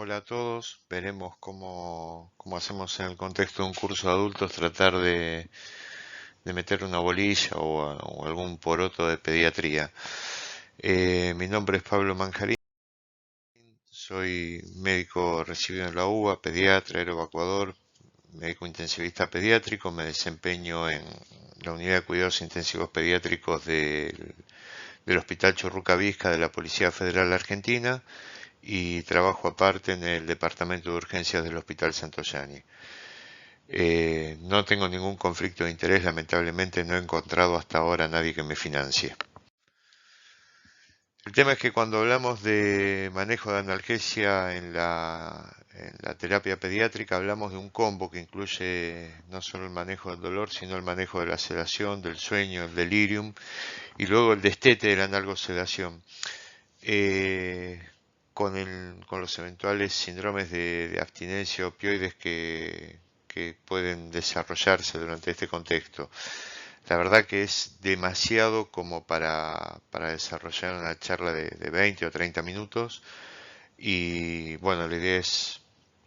Hola a todos, veremos cómo hacemos en el contexto de un curso de adultos tratar de meter una bolilla o algún poroto de pediatría. Mi nombre es Pablo Manjarín, soy médico recibido en la UBA, pediatra, evacuador, médico intensivista pediátrico, me desempeño en la unidad de cuidados intensivos pediátricos del Hospital Churruca Vizca de la Policía Federal Argentina y trabajo aparte en el Departamento de Urgencias del Hospital Santoyani. No tengo ningún conflicto de interés, lamentablemente no he encontrado hasta ahora a nadie que me financie. El tema es que cuando hablamos de manejo de analgesia en la terapia pediátrica, hablamos de un combo que incluye no solo el manejo del dolor, sino el manejo de la sedación, del sueño, el delirium y luego el destete de la analgosedación. Eh, con los eventuales síndromes de abstinencia opioides que pueden desarrollarse durante este contexto. La verdad que es demasiado como para desarrollar una charla de 20 o 30 minutos y bueno, la idea es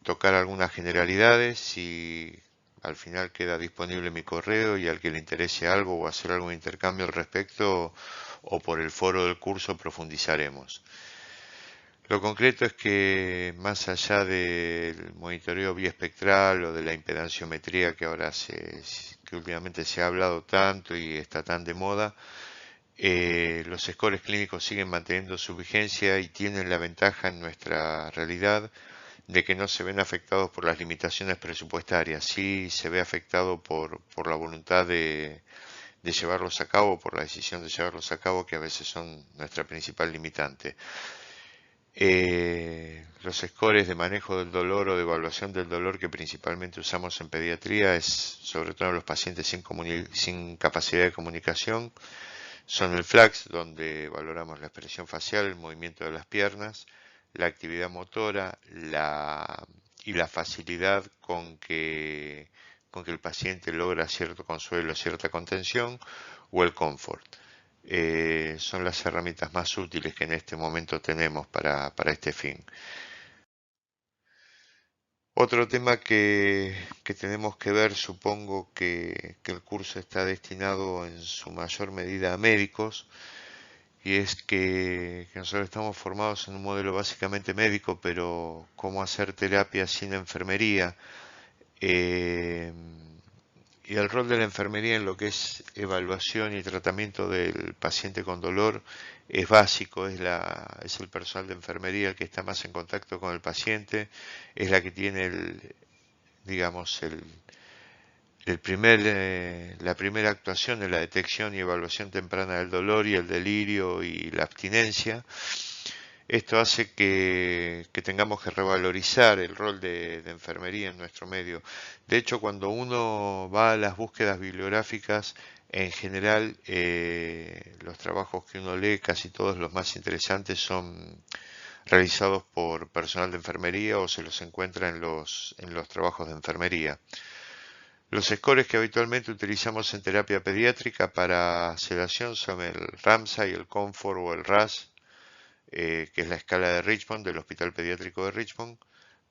tocar algunas generalidades y al final queda disponible mi correo y al que le interese algo o hacer algún intercambio al respecto o por el foro del curso profundizaremos. Lo concreto es que más allá del monitoreo biespectral o de la impedanciometría que últimamente se ha hablado tanto y está tan de moda, los scores clínicos siguen manteniendo su vigencia y tienen la ventaja en nuestra realidad de que no se ven afectados por las limitaciones presupuestarias, sí se ve afectado por la voluntad de llevarlos a cabo, por la decisión de llevarlos a cabo, que a veces son nuestra principal limitante. Los scores de manejo del dolor o de evaluación del dolor que principalmente usamos en pediatría es sobre todo en los pacientes sin capacidad de comunicación. Son el FLACS, donde valoramos la expresión facial, el movimiento de las piernas, la actividad motora y la facilidad con que el paciente logra cierto consuelo, cierta contención, o el confort. Son las herramientas más útiles que en este momento tenemos para este fin. Otro tema que tenemos que ver, supongo que el curso está destinado en su mayor medida a médicos, y es que nosotros estamos formados en un modelo básicamente médico, pero cómo hacer terapia sin enfermería. Eh, y el rol de la enfermería en lo que es evaluación y tratamiento del paciente con dolor es básico, es el personal de enfermería el que está más en contacto con el paciente, es la que tiene digamos, la primera actuación en la detección y evaluación temprana del dolor y el delirio y la abstinencia. Esto hace que tengamos que revalorizar el rol de enfermería en nuestro medio. De hecho, cuando uno va a las búsquedas bibliográficas, en general, los trabajos que uno lee, casi todos los más interesantes, son realizados por personal de enfermería o se los encuentra en los trabajos de enfermería. Los scores que habitualmente utilizamos en terapia pediátrica para sedación son el RAMSA y el COMFORT o el RAS, que es la escala de Richmond del Hospital Pediátrico de Richmond.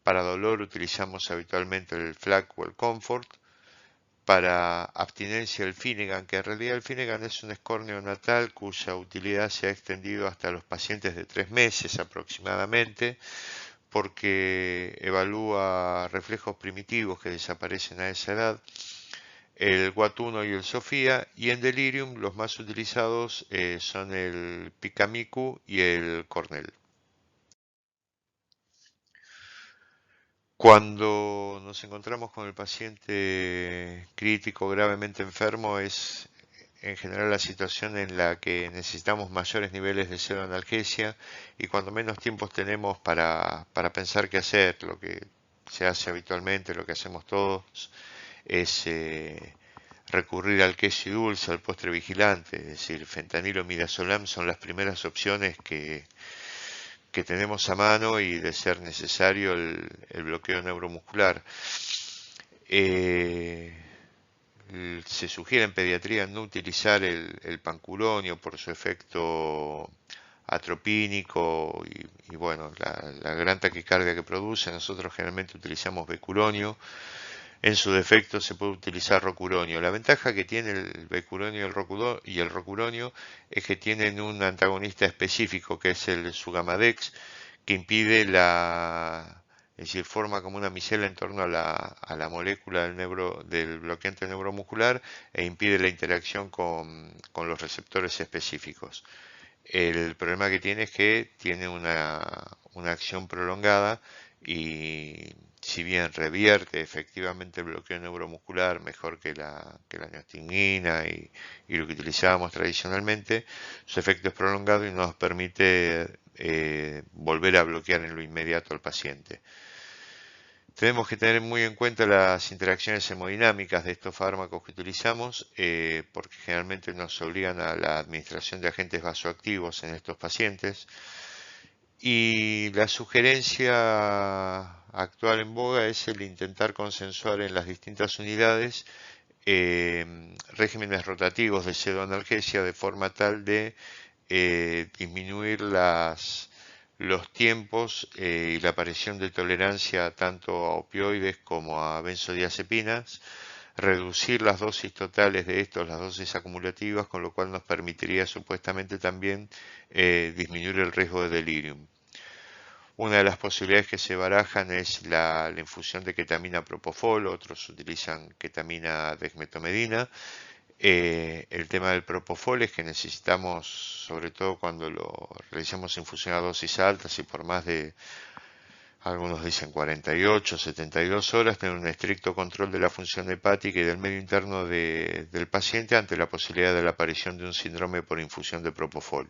Para dolor utilizamos habitualmente el FLAC o el COMFORT. Para abstinencia el Finnegan, que en realidad el Finnegan es un score neonatal cuya utilidad se ha extendido hasta los pacientes de 3 meses aproximadamente, porque evalúa reflejos primitivos que desaparecen a esa edad, el Guatuno y el Sofía, y en Delirium los más utilizados son el Picamicu y el Cornell. Cuando nos encontramos con el paciente crítico gravemente enfermo es en general la situación en la que necesitamos mayores niveles de seroanalgesia y cuando menos tiempo tenemos para pensar qué hacer. Lo que se hace habitualmente, lo que hacemos todos, es recurrir al queso y dulce, al postre vigilante, es decir, fentanilo, midazolam son las primeras opciones que tenemos a mano y de ser necesario el bloqueo neuromuscular. Eh, Se sugiere en pediatría no utilizar el pancuronio por su efecto atropínico y bueno, la gran taquicardia que produce. Nosotros generalmente utilizamos becuronio. En su defecto se puede utilizar rocuronio. La ventaja que tiene el becuronio y el rocuronio es que tienen un antagonista específico que es el Sugamadex, que impide es decir, forma como una micela en torno a la molécula del bloqueante neuromuscular e impide la interacción con los receptores específicos. El problema que tiene es que tiene una acción prolongada y si bien revierte efectivamente el bloqueo neuromuscular mejor que la neostigmina y lo que utilizábamos tradicionalmente, su efecto es prolongado y no nos permite volver a bloquear en lo inmediato al paciente. Tenemos que tener muy en cuenta las interacciones hemodinámicas de estos fármacos que utilizamos, porque generalmente nos obligan a la administración de agentes vasoactivos en estos pacientes. Y la sugerencia actual en boga es el intentar consensuar en las distintas unidades regímenes rotativos de pseudoanalgesia de forma tal de disminuir los tiempos y la aparición de tolerancia tanto a opioides como a benzodiazepinas, reducir las dosis totales de estos, las dosis acumulativas, con lo cual nos permitiría supuestamente también disminuir el riesgo de delirium. Una de las posibilidades que se barajan es la infusión de ketamina propofol, otros utilizan ketamina dexmetomedina. El tema del propofol es que necesitamos, sobre todo cuando lo realizamos infusión a dosis altas y por más de, algunos dicen 48, 72 horas, tener un estricto control de la función hepática y del medio interno del paciente ante la posibilidad de la aparición de un síndrome por infusión de propofol.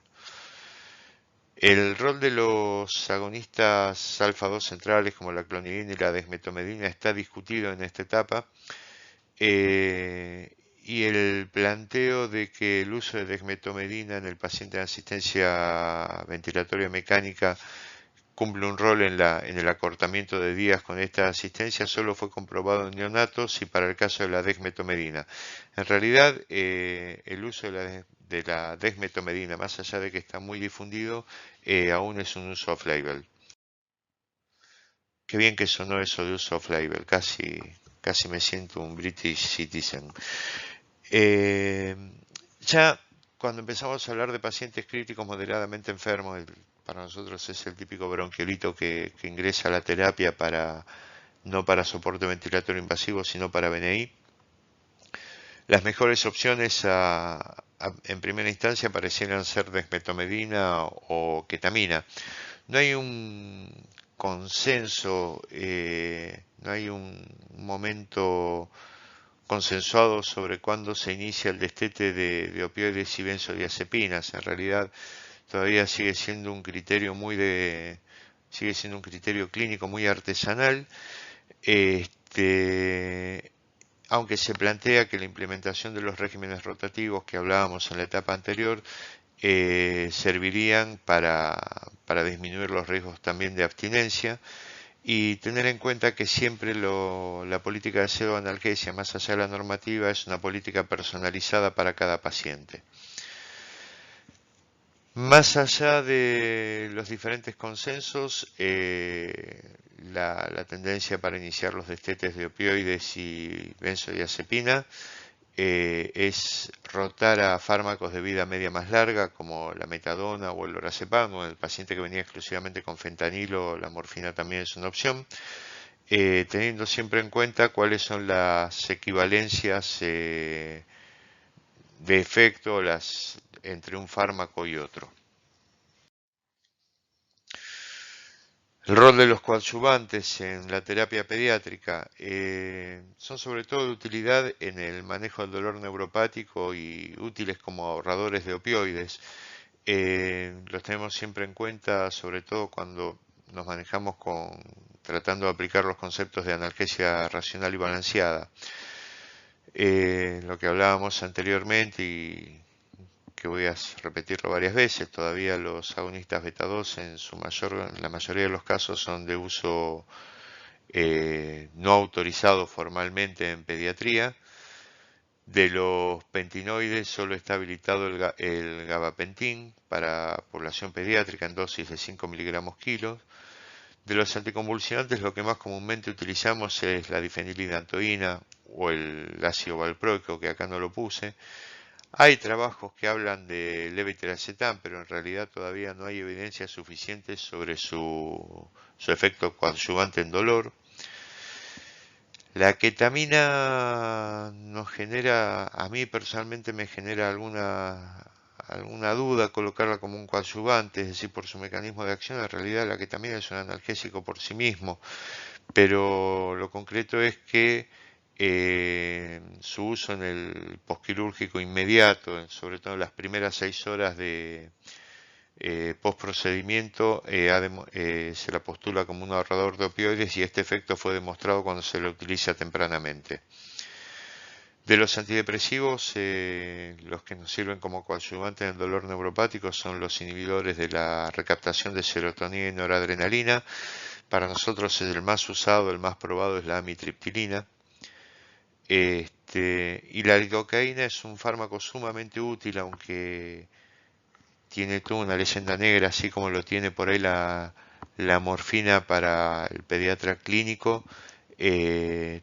El rol de los agonistas alfa-2 centrales como la clonidina y la dexmetomedina está discutido en esta etapa. Y el planteo de que el uso de dexmetomedina en el paciente de asistencia ventilatoria mecánica cumple un rol en el acortamiento de días con esta asistencia solo fue comprobado en neonatos y para el caso de la dexmetomedina. En realidad, el uso de la dexmetomedina, más allá de que está muy difundido, aún es un uso off-label. Qué bien que sonó eso de uso off-label, casi me siento un British citizen. Ya cuando empezamos a hablar de pacientes críticos moderadamente enfermos, para nosotros es el típico bronquiolito que ingresa a la terapia no para soporte ventilatorio invasivo, sino para BNI. Las mejores opciones en primera instancia parecieran ser dexmetomedina o ketamina. No hay un consenso, no hay un momento consensuado sobre cuándo se inicia el destete de opioides y benzodiazepinas. En realidad todavía sigue siendo un criterio sigue siendo un criterio clínico muy artesanal. Aunque se plantea que la implementación de los regímenes rotativos que hablábamos en la etapa anterior servirían para disminuir los riesgos también de abstinencia y tener en cuenta que siempre la política de pseudoanalgesia, más allá de la normativa, es una política personalizada para cada paciente. Más allá de los diferentes consensos, la tendencia para iniciar los destetes de opioides y benzodiazepina es rotar a fármacos de vida media más larga como la metadona o el lorazepam. O el paciente que venía exclusivamente con fentanilo, la morfina también es una opción, teniendo siempre en cuenta cuáles son las equivalencias de efecto entre un fármaco y otro. El rol de los coadyuvantes en la terapia pediátrica son sobre todo de utilidad en el manejo del dolor neuropático y útiles como ahorradores de opioides. Los tenemos siempre en cuenta, sobre todo cuando nos manejamos tratando de aplicar los conceptos de analgesia racional y balanceada. Lo que hablábamos anteriormente y que voy a repetirlo varias veces, todavía los agonistas beta 2 en la mayoría de los casos son de uso no autorizado formalmente en pediatría. De los pentinoides solo está habilitado el gabapentin para población pediátrica en dosis de 5 miligramos kilos. De los anticonvulsivantes lo que más comúnmente utilizamos es la difenilidantoína o el ácido valproico, que acá no lo puse. Hay trabajos que hablan de levetiracetam, pero en realidad todavía no hay evidencia suficiente sobre su efecto coadyuvante en dolor. La ketamina nos genera, a mí personalmente me genera alguna duda colocarla como un coadyuvante, es decir, por su mecanismo de acción. En realidad la ketamina es un analgésico por sí mismo, pero lo concreto es que su uso en el posquirúrgico inmediato, sobre todo en las primeras 6 horas de postprocedimiento, se la postula como un ahorrador de opioides y este efecto fue demostrado cuando se lo utiliza tempranamente. De los antidepresivos, los que nos sirven como coadyuvantes en el dolor neuropático son los inhibidores de la recaptación de serotonina y noradrenalina. Para nosotros es el más usado, el más probado es la amitriptilina. Y la lidocaína es un fármaco sumamente útil, aunque tiene toda una leyenda negra, así como lo tiene por ahí la morfina para el pediatra clínico.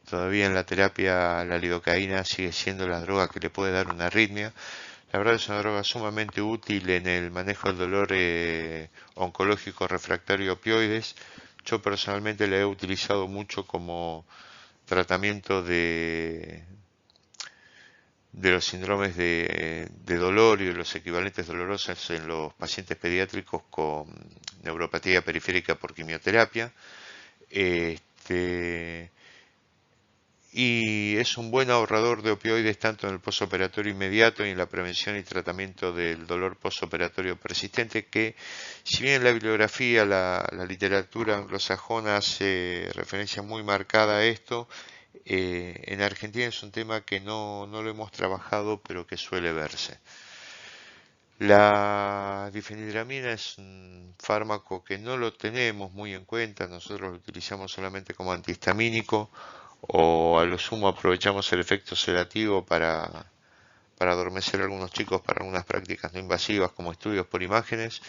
Todavía en la terapia la lidocaína sigue siendo la droga que le puede dar una arritmia. La verdad es una droga sumamente útil en el manejo del dolor oncológico refractario a opioides. Yo personalmente la he utilizado mucho como tratamiento de los síndromes de dolor y de los equivalentes dolorosos en los pacientes pediátricos con neuropatía periférica por quimioterapia. Este, y es un buen ahorrador de opioides tanto en el posoperatorio inmediato y en la prevención y tratamiento del dolor posoperatorio persistente, que si bien en la bibliografía, la literatura anglosajona hace referencia muy marcada a esto, en Argentina es un tema que no lo hemos trabajado, pero que suele verse. La difenhidramina es un fármaco que no lo tenemos muy en cuenta, nosotros lo utilizamos solamente como antihistamínico o a lo sumo aprovechamos el efecto sedativo para adormecer a algunos chicos para algunas prácticas no invasivas como estudios por imágenes.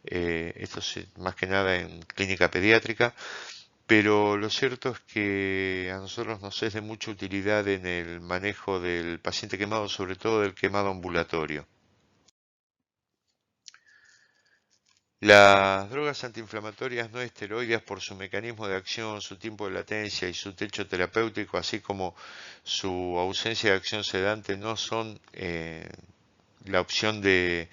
Esto es más que nada en clínica pediátrica. Pero lo cierto es que a nosotros nos es de mucha utilidad en el manejo del paciente quemado, sobre todo del quemado ambulatorio. Las drogas antiinflamatorias no esteroideas, por su mecanismo de acción, su tiempo de latencia y su techo terapéutico, así como su ausencia de acción sedante, no son la opción de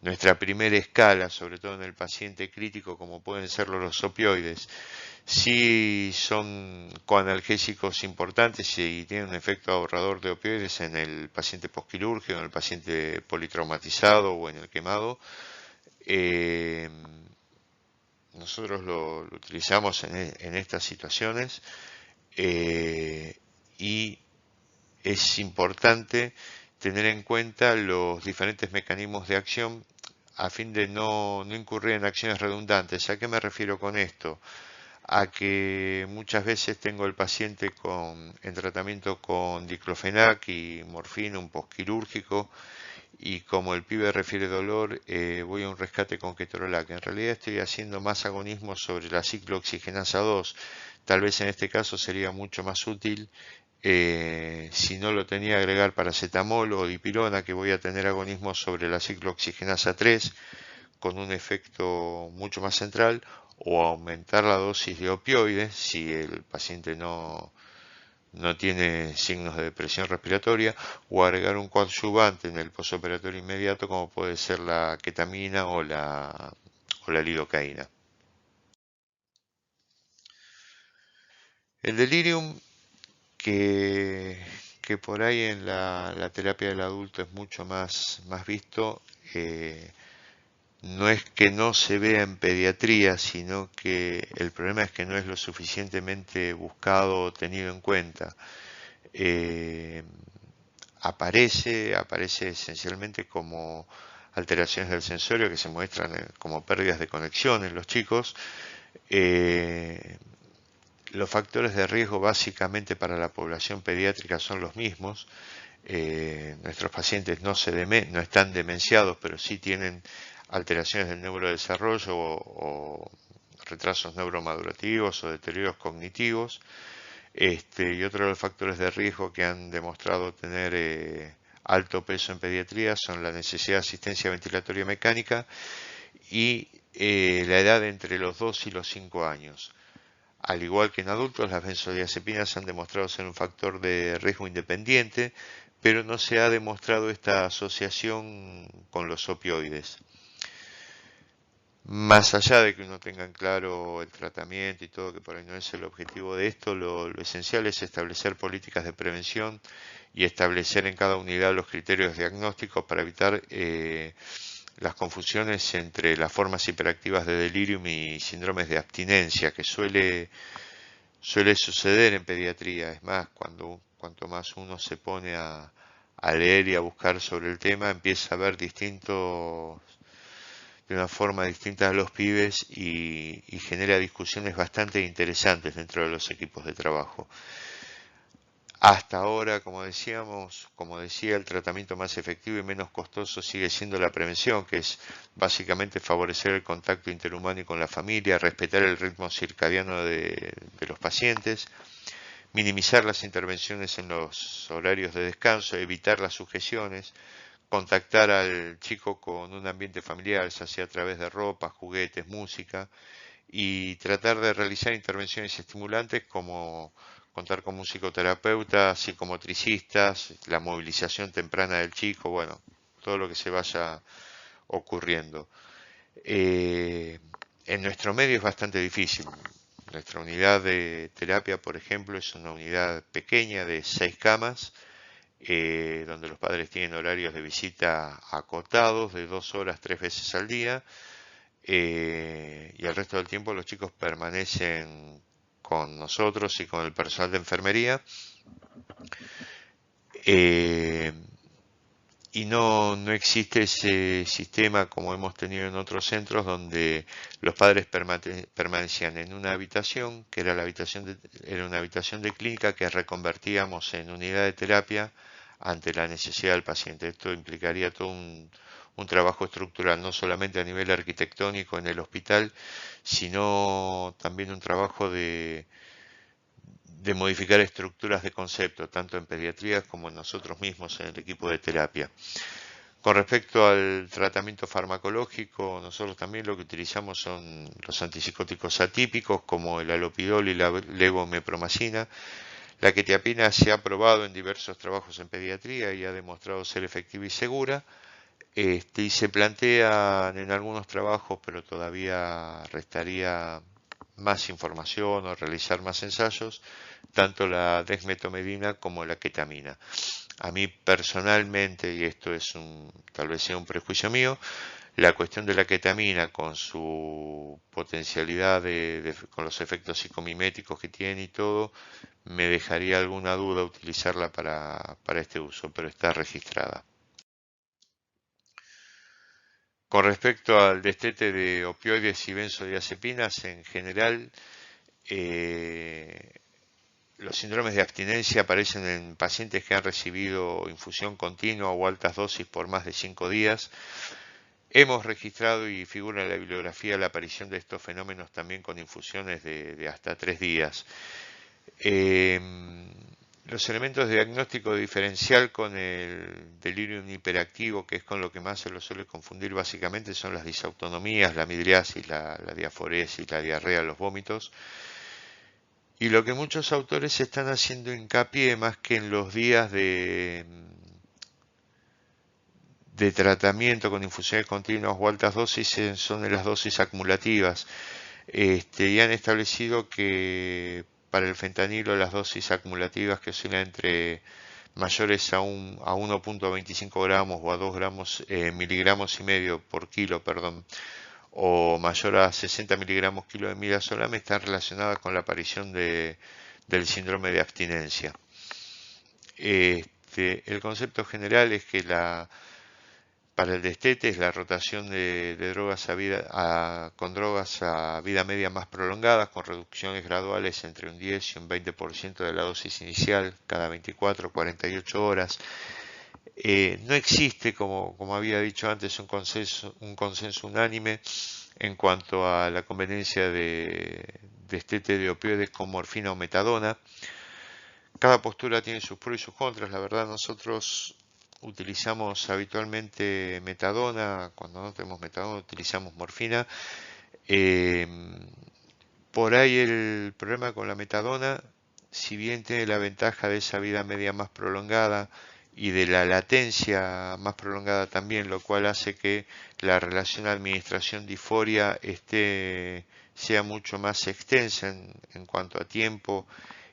nuestra primera escala, sobre todo en el paciente crítico como pueden ser los opioides. Sí son coanalgésicos importantes y tienen un efecto ahorrador de opioides en el paciente posquirúrgico, en el paciente politraumatizado o en el quemado. Eh, Nosotros lo utilizamos en estas situaciones y es importante tener en cuenta los diferentes mecanismos de acción a fin de no incurrir en acciones redundantes. ¿A qué me refiero con esto? A que muchas veces tengo el paciente en tratamiento con diclofenac y morfina, un postquirúrgico, y como el pibe refiere dolor, voy a un rescate con ketorolac. En realidad estoy haciendo más agonismo sobre la ciclooxigenasa 2. Tal vez en este caso sería mucho más útil, si no lo tenía, agregar paracetamol o dipirona, que voy a tener agonismo sobre la ciclooxigenasa 3 con un efecto mucho más central, o aumentar la dosis de opioides si el paciente no tiene signos de depresión respiratoria, o agregar un coadyuvante en el posoperatorio inmediato como puede ser la ketamina o la lidocaína. El delirium, que, que por ahí en la terapia del adulto es mucho más visto, no es que no se vea en pediatría, sino que el problema es que no es lo suficientemente buscado o tenido en cuenta. Eh, aparece esencialmente como alteraciones del sensorio que se muestran como pérdidas de conexión en los chicos. Eh, los factores de riesgo básicamente para la población pediátrica son los mismos. Nuestros pacientes no están demenciados, pero sí tienen alteraciones del neurodesarrollo o retrasos neuromadurativos o deterioros cognitivos. Y otro de los factores de riesgo que han demostrado tener alto peso en pediatría son la necesidad de asistencia ventilatoria mecánica y la edad entre los 2 y los 5 años. Al igual que en adultos, las benzodiazepinas han demostrado ser un factor de riesgo independiente, pero no se ha demostrado esta asociación con los opioides. Más allá de que uno tenga en claro el tratamiento y todo, que por ahí no es el objetivo de esto, lo esencial es establecer políticas de prevención y establecer en cada unidad los criterios diagnósticos para evitar las confusiones entre las formas hiperactivas de delirium y síndromes de abstinencia, que suele suceder en pediatría. Es más, cuanto más uno se pone a leer y a buscar sobre el tema, empieza a ver de una forma distinta a los pibes y genera discusiones bastante interesantes dentro de los equipos de trabajo. Hasta ahora, como decía, el tratamiento más efectivo y menos costoso sigue siendo la prevención, que es básicamente favorecer el contacto interhumano y con la familia, respetar el ritmo circadiano de los pacientes, minimizar las intervenciones en los horarios de descanso, evitar las sujeciones, contactar al chico con un ambiente familiar, ya sea a través de ropa, juguetes, música, y tratar de realizar intervenciones estimulantes como contar con un psicoterapeuta, psicomotricistas, la movilización temprana del chico, bueno, todo lo que se vaya ocurriendo. En nuestro medio es bastante difícil. Nuestra unidad de terapia, por ejemplo, es una unidad pequeña de 6 camas, donde los padres tienen horarios de visita acotados de 2 horas 3 veces al día, y el resto del tiempo los chicos permanecen con nosotros y con el personal de enfermería. Eh, y no existe ese sistema como hemos tenido en otros centros donde los padres permanecían en una habitación que era era una habitación de clínica que reconvertíamos en unidad de terapia ante la necesidad del paciente. Esto implicaría todo un trabajo estructural, no solamente a nivel arquitectónico en el hospital, sino también un trabajo de modificar estructuras de concepto, tanto en pediatría como en nosotros mismos en el equipo de terapia. Con respecto al tratamiento farmacológico, nosotros también lo que utilizamos son los antipsicóticos atípicos como el alopidol y la levomepromacina. La quetiapina se ha probado en diversos trabajos en pediatría y ha demostrado ser efectiva y segura. Y se plantean en algunos trabajos, pero todavía restaría más información o realizar más ensayos, tanto la dexmetomedina como la ketamina. A mí personalmente, y esto tal vez sea un prejuicio mío, la cuestión de la ketamina con su potencialidad con los efectos psicomiméticos que tiene y todo, me dejaría alguna duda utilizarla para este uso, pero está registrada. Con respecto al destete de opioides y benzodiazepinas, en general, los síndromes de abstinencia aparecen en pacientes que han recibido infusión continua o altas dosis por más de 5 días. Hemos registrado y figura en la bibliografía la aparición de estos fenómenos también con infusiones de hasta 3 días. Los elementos de diagnóstico diferencial con el delirium hiperactivo, que es con lo que más se lo suele confundir básicamente, son las disautonomías, la midriasis, la diaforesis, la diarrea, los vómitos. Y lo que muchos autores están haciendo hincapié más que en los días de tratamiento con infusiones continuas o altas dosis son en las dosis acumulativas. Y han establecido que para el fentanilo las dosis acumulativas que oscilan entre mayores a 1.25 gramos o a 2 miligramos y medio por kilo, perdón, o mayor a 60 miligramos kilo de midazolam están relacionadas con la aparición del síndrome de abstinencia. El concepto general es que para el destete es la rotación de drogas con drogas a vida media más prolongadas, con reducciones graduales entre un 10 y un 20% de la dosis inicial cada 24 o 48 horas. No existe, como había dicho antes, un consenso unánime en cuanto a la conveniencia de este té de opioides con morfina o metadona. Cada postura tiene sus pros y sus contras. La verdad, nosotros utilizamos habitualmente metadona. Cuando no tenemos metadona, utilizamos morfina. Eh, por ahí el problema con la metadona, si bien tiene la ventaja de esa vida media más prolongada y de la latencia más prolongada también, lo cual hace que la relación administración-disforia sea mucho más extensa en cuanto a tiempo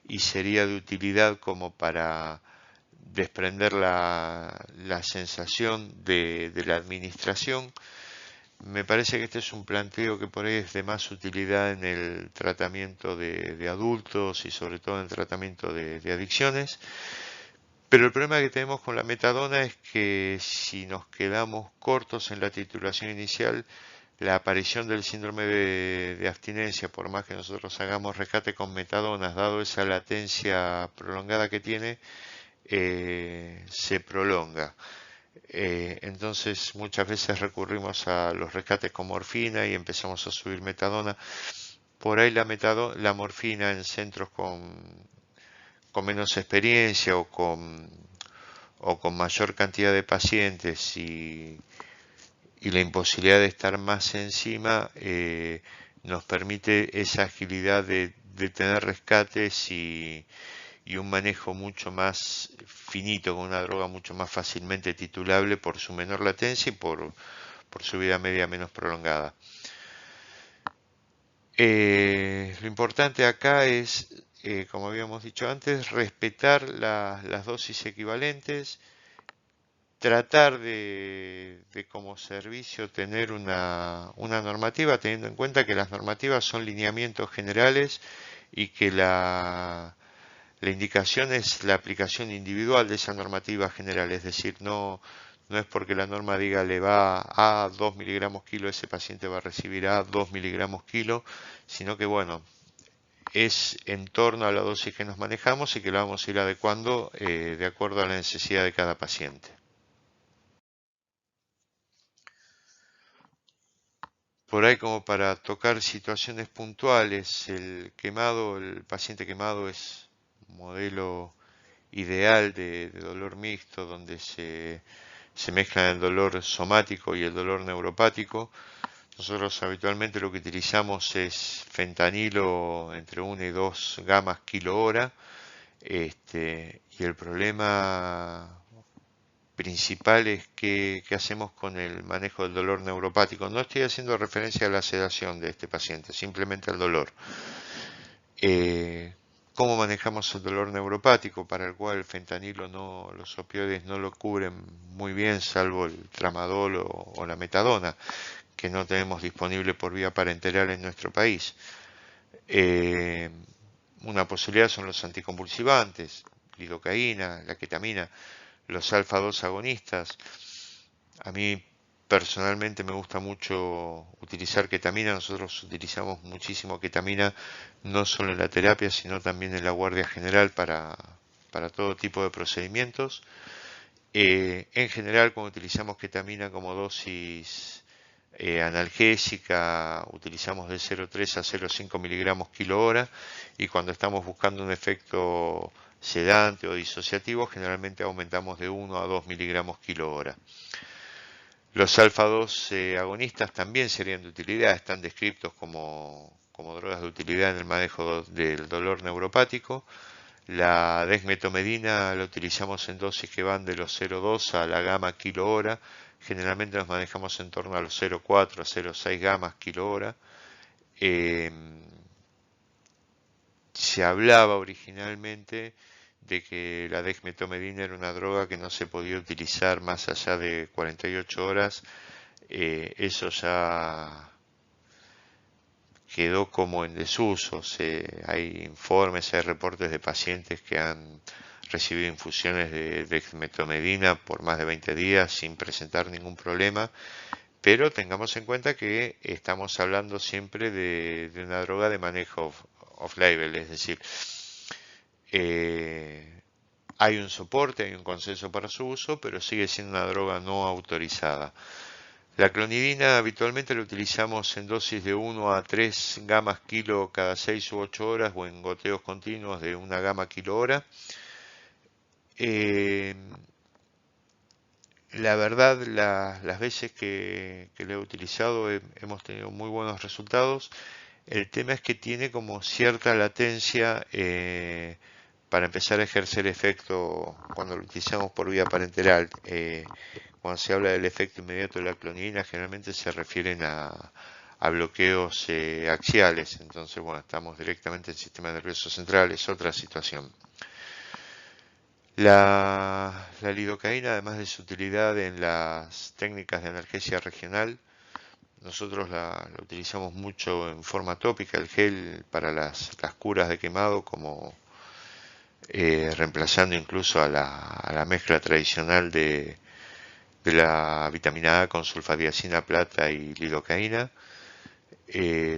y sería de utilidad como para desprender la sensación de la administración. Me parece que este es un planteo que por ahí es de más utilidad en el tratamiento de adultos y sobre todo en el tratamiento de adicciones. Pero el problema que tenemos con la metadona es que si nos quedamos cortos en la titulación inicial, la aparición del síndrome de abstinencia, por más que nosotros hagamos rescate con metadonas, dado esa latencia prolongada que tiene, se prolonga. Entonces muchas veces recurrimos a los rescates con morfina y empezamos a subir metadona. Por ahí la morfina en centros con menos experiencia o con mayor cantidad de pacientes y la imposibilidad de estar más encima nos permite esa agilidad de tener rescates y un manejo mucho más finito, con una droga mucho más fácilmente titulable por su menor latencia y por su vida media menos prolongada. Lo importante acá es, como habíamos dicho antes, respetar las dosis equivalentes, tratar de como servicio tener una normativa, teniendo en cuenta que las normativas son lineamientos generales y que la indicación es la aplicación individual de esa normativa general, es decir, no es porque la norma diga le va a 2 miligramos kilo, ese paciente va a recibir a 2 miligramos kilo, sino que bueno, es en torno a la dosis que nos manejamos y que la vamos a ir adecuando de acuerdo a la necesidad de cada paciente. Por ahí como para tocar situaciones puntuales, el paciente quemado es un modelo ideal de dolor mixto donde se mezclan el dolor somático y el dolor neuropático. Nosotros habitualmente lo que utilizamos es fentanilo entre 1 y 2 gamas kilo hora. Y el problema principal es qué hacemos con el manejo del dolor neuropático. No estoy haciendo referencia a la sedación de este paciente, simplemente al dolor. Eh, ¿Cómo manejamos el dolor neuropático para el cual el fentanilo los opioides no lo cubren muy bien, salvo el tramadol o la metadona, que no tenemos disponible por vía parenteral en nuestro país? Eh, una posibilidad son los anticonvulsivantes, lidocaína, la ketamina, los alfa-2 agonistas. A mí personalmente me gusta mucho utilizar ketamina. Nosotros utilizamos muchísimo ketamina, no solo en la terapia, sino también en la guardia general para todo tipo de procedimientos. En general, cuando utilizamos ketamina como dosis analgésica, utilizamos de 0,3 a 0,5 miligramos kilo hora, y cuando estamos buscando un efecto sedante o disociativo, generalmente aumentamos de 1 a 2 miligramos kilo hora. Los alfa-2 agonistas también serían de utilidad, están descritos como drogas de utilidad en el manejo del dolor neuropático. La desmetomedina la utilizamos en dosis que van de los 0,2 a la gama kilo hora. Generalmente nos manejamos en torno a los 0,4 a 0,6 gamas kilo hora. Se hablaba originalmente de que la dexmetomedina era una droga que no se podía utilizar más allá de 48 horas. Eso ya quedó como en desuso. Hay informes, hay reportes de pacientes que han recibido infusiones de dexmetomedina por más de 20 días sin presentar ningún problema, pero tengamos en cuenta que estamos hablando siempre de una droga de manejo off-label, es decir, Hay un soporte, hay un consenso para su uso, pero sigue siendo una droga no autorizada. La clonidina habitualmente la utilizamos en dosis de 1 a 3 gamas kilo cada 6 u 8 horas o en goteos continuos de 1 gama kilo hora. Eh, la verdad, las veces que lo he utilizado hemos tenido muy buenos resultados. El tema es que tiene como cierta latencia para empezar a ejercer efecto cuando lo utilizamos por vía parenteral. Cuando se habla del efecto inmediato de la clonidina, generalmente se refieren a bloqueos axiales. Entonces, bueno, estamos directamente en el sistema nervioso central, es otra situación. La lidocaína, además de su utilidad en las técnicas de analgesia regional, nosotros la utilizamos mucho en forma tópica, el gel para las curas de quemado, como reemplazando incluso a la mezcla tradicional de la vitamina A con sulfadiazina plata y lidocaína.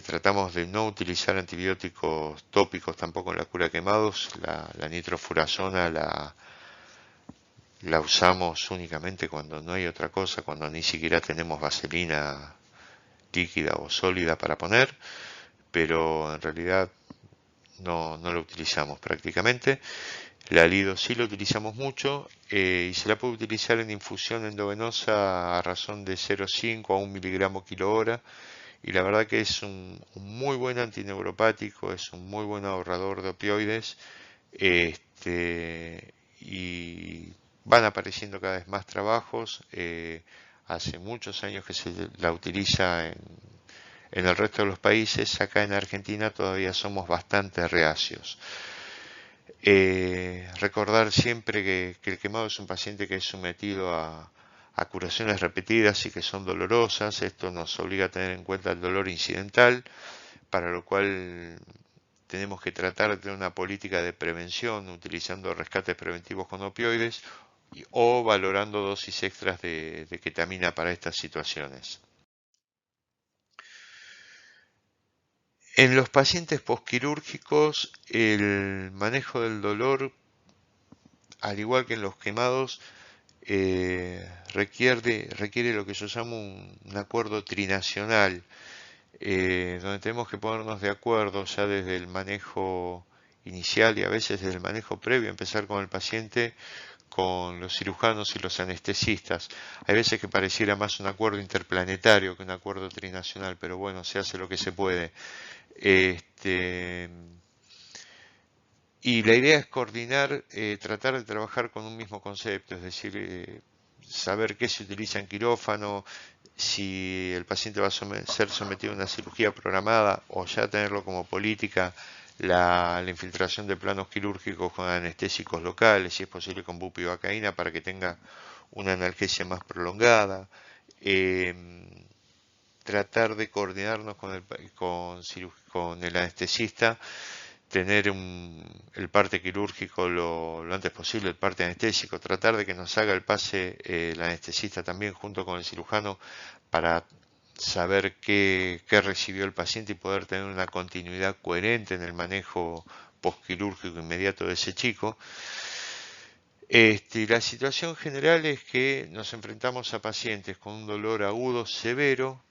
Tratamos de no utilizar antibióticos tópicos tampoco en la cura de quemados. La nitrofurazona la usamos únicamente cuando no hay otra cosa, cuando ni siquiera tenemos vaselina líquida o sólida para poner, pero en realidad no lo utilizamos prácticamente. La lido sí lo utilizamos mucho y se la puede utilizar en infusión endovenosa a razón de 0,5 a 1 miligramo kilo hora, y la verdad que es un muy buen antineuropático, es un muy buen ahorrador de opioides, y van apareciendo cada vez más trabajos. Hace muchos años que se la utiliza en el resto de los países. Acá en Argentina todavía somos bastante reacios. Recordar siempre que el quemado es un paciente que es sometido a curaciones repetidas y que son dolorosas. Esto nos obliga a tener en cuenta el dolor incidental, para lo cual tenemos que tratar de tener una política de prevención utilizando rescates preventivos con opioides o valorando dosis extras de ketamina para estas situaciones. En los pacientes posquirúrgicos, el manejo del dolor, al igual que en los quemados, requiere lo que yo llamo un acuerdo trinacional, donde tenemos que ponernos de acuerdo ya desde el manejo inicial y a veces desde el manejo previo, empezar con el paciente, con los cirujanos y los anestesistas. Hay veces que pareciera más un acuerdo interplanetario que un acuerdo trinacional, pero bueno, se hace lo que se puede. Este, y la idea es coordinar, tratar de trabajar con un mismo concepto, es decir, saber qué se utiliza en quirófano, si el paciente va a ser sometido a una cirugía programada o ya tenerlo como política, la infiltración de planos quirúrgicos con anestésicos locales, si es posible con bupivacaína para que tenga una analgesia más prolongada. Tratar de coordinarnos con el anestesista, tener el parte quirúrgico lo antes posible, el parte anestésico, tratar de que nos haga el pase el anestesista también junto con el cirujano para saber qué recibió el paciente y poder tener una continuidad coherente en el manejo postquirúrgico inmediato de ese chico. La situación general es que nos enfrentamos a pacientes con un dolor agudo severo,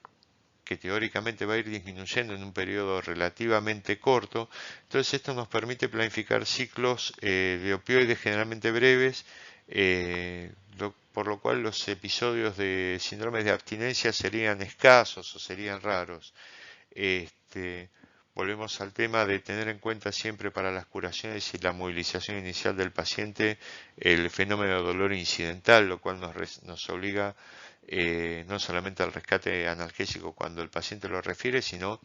que teóricamente va a ir disminuyendo en un periodo relativamente corto. Entonces esto nos permite planificar ciclos de opioides generalmente breves, por lo cual los episodios de síndromes de abstinencia serían escasos o serían raros. Volvemos al tema de tener en cuenta siempre para las curaciones y la movilización inicial del paciente el fenómeno de dolor incidental, lo cual nos obliga no solamente al rescate analgésico cuando el paciente lo refiere, sino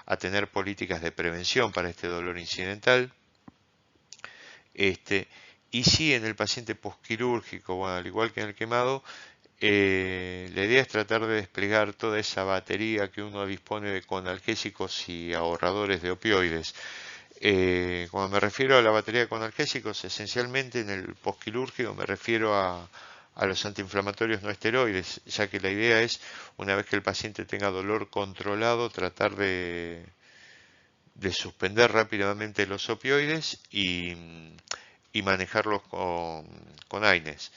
a tener políticas de prevención para este dolor incidental. Y sí, en el paciente posquirúrgico, bueno, al igual que en el quemado, la idea es tratar de desplegar toda esa batería que uno dispone de analgésicos y ahorradores de opioides. Cuando me refiero a la batería con analgésicos, esencialmente en el posquirúrgico me refiero a los antiinflamatorios no esteroides, ya que la idea es, una vez que el paciente tenga dolor controlado, tratar de suspender rápidamente los opioides y y manejarlos con AINES.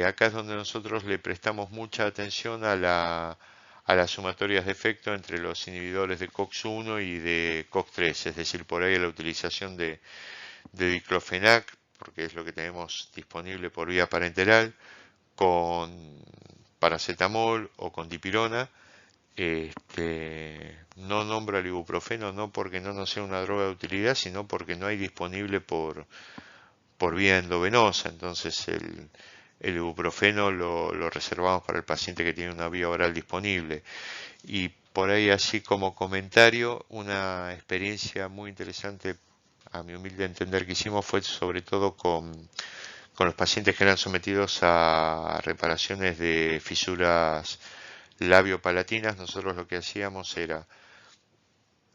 Acá es donde nosotros le prestamos mucha atención a las sumatorias de efecto entre los inhibidores de COX-1 y de COX-3, es decir, por ahí la utilización de diclofenac, porque es lo que tenemos disponible por vía parenteral, con paracetamol o con dipirona. No nombro el ibuprofeno no porque no nos sea una droga de utilidad, sino porque no hay disponible por vía endovenosa. Entonces el ibuprofeno lo reservamos para el paciente que tiene una vía oral disponible. Y por ahí, así como comentario, una experiencia muy interesante, a mi humilde entender, que hicimos fue sobre todo con los pacientes que eran sometidos a reparaciones de fisuras labiopalatinas. Nosotros lo que hacíamos era,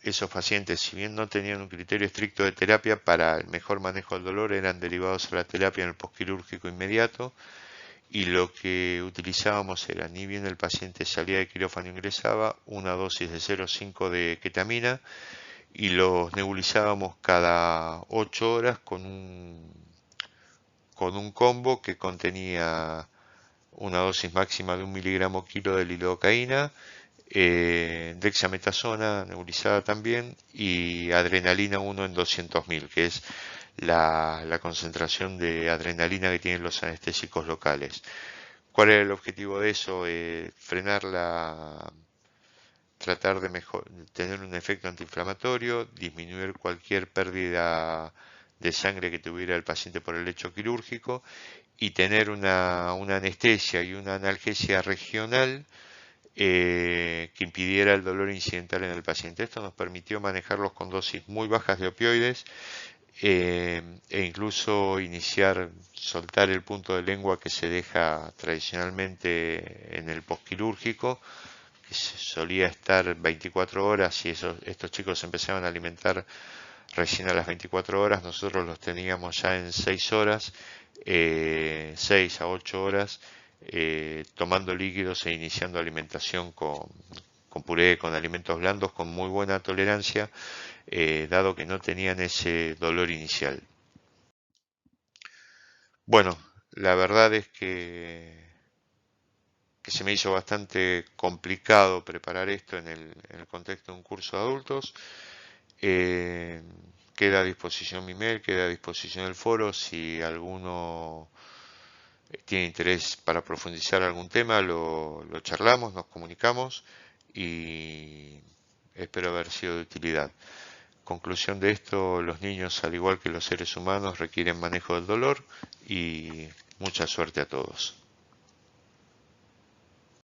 esos pacientes, si bien no tenían un criterio estricto de terapia, para el mejor manejo del dolor eran derivados a la terapia en el postquirúrgico inmediato, y lo que utilizábamos era, ni bien el paciente salía de quirófano e ingresaba, una dosis de 0,5 de ketamina, y los nebulizábamos cada 8 horas con un combo que contenía una dosis máxima de 1 miligramo kilo de lidocaína, dexametasona nebulizada también, y adrenalina 1 en 200.000, que es la concentración de adrenalina que tienen los anestésicos locales. ¿Cuál era el objetivo de eso? Tratar de tener un efecto antiinflamatorio, disminuir cualquier pérdida de sangre que tuviera el paciente por el hecho quirúrgico, y tener una anestesia y una analgesia regional que impidiera el dolor incidental en el paciente. Esto nos permitió manejarlos con dosis muy bajas de opioides, e incluso soltar el punto de lengua que se deja tradicionalmente en el postquirúrgico, que solía estar 24 horas, y estos chicos se empezaban a alimentar recién a las 24 horas. Nosotros los teníamos ya en 6 horas, 6 a 8 horas, tomando líquidos e iniciando alimentación con puré, con alimentos blandos, con muy buena tolerancia, dado que no tenían ese dolor inicial. Bueno, la verdad es que se me hizo bastante complicado preparar esto en el contexto de un curso de adultos. Queda a disposición mi mail, queda a disposición el foro. Si alguno tiene interés para profundizar algún tema, lo charlamos, nos comunicamos, y espero haber sido de utilidad. Conclusión de esto: los niños, al igual que los seres humanos, requieren manejo del dolor, y mucha suerte a todos.